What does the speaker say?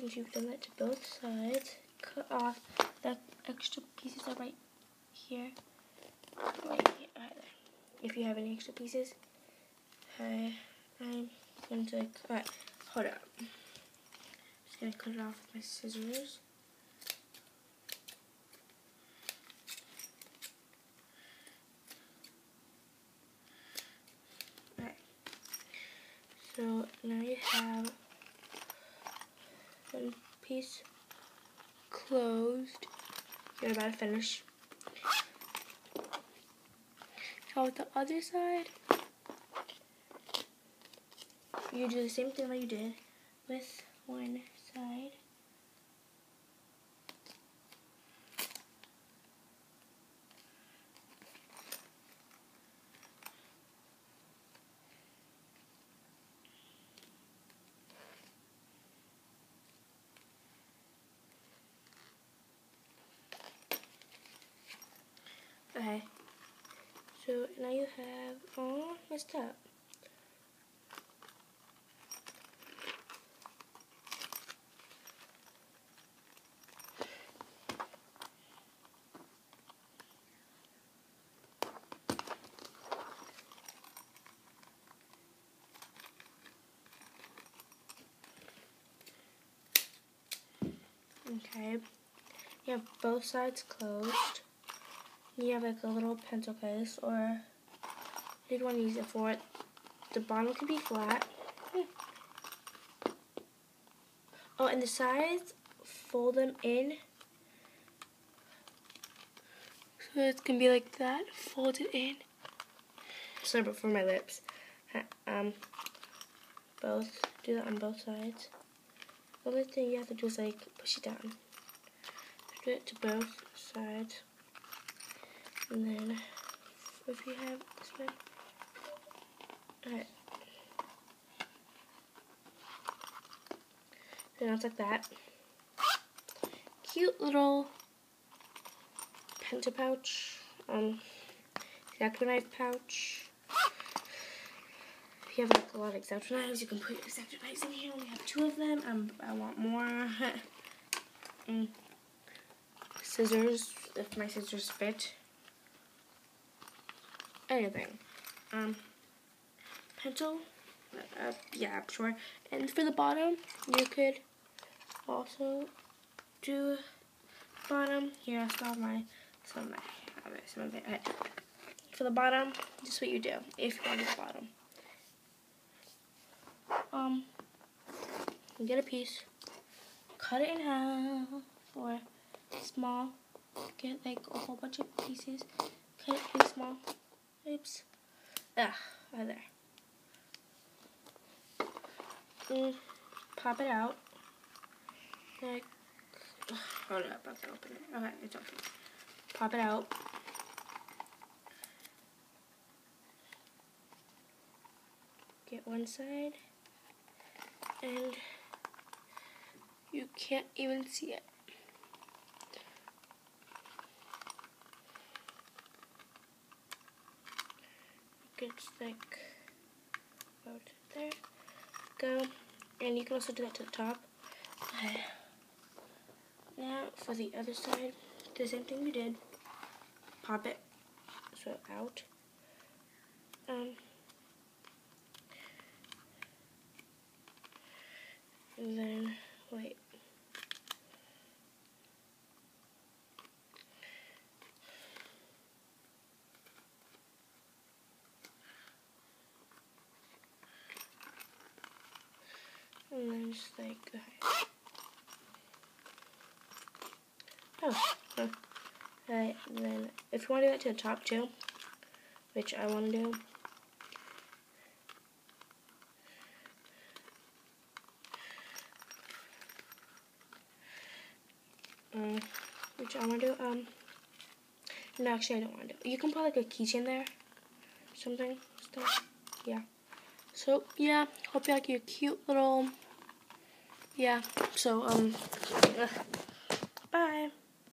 once you've done that to both sides, cut off the extra pieces that are right here. Right here. If you have any extra pieces. I'm going to cut. Hold up. Just going to cut it off with my scissors. So now you have one piece closed. You're about to finish. Now with the other side, you do the same thing that you did with one side. Okay, so now you have all messed up. Okay, you have both sides closed. You have like a little pencil case, or if you want to use it for it, the bottom could be flat. Oh, and the sides, fold them in. So it's gonna be like that, fold it in. Sorry, but for my lips. Do that on both sides. The only thing you have to do is like push it down. Do it to both sides. And then if you have this one, alright. So now it's like that. Cute little pencil pouch, X-Acto knife pouch. If you have like a lot of X-Acto knives, you can put X-Acto knives in here. We have 2 of them. I want more. Scissors, if my scissors fit. Anything. Pencil. Yeah, sure. And for the bottom, you could also do bottom. Here, I still have some of it. Right. For the bottom, this is what you do if you want the bottom. You get a piece, cut it in half, or small. Get like a whole bunch of pieces, cut it really small. Oops. Right there. Pop it out. Like, hold up, I can open it. Okay, it's open. Pop it out. Get one side, and you can't even see it. It's like about there. Go, and you can also do that to the top. Okay. Now for the other side, the same thing we did. Pop it so out. And then wait. And then just like, Right, and then if you want to do that to the top too, which I want to do, no, actually I don't want to do. You can put like a keychain there, something, stuff, yeah. So yeah, hope you like your cute little, yeah. So bye.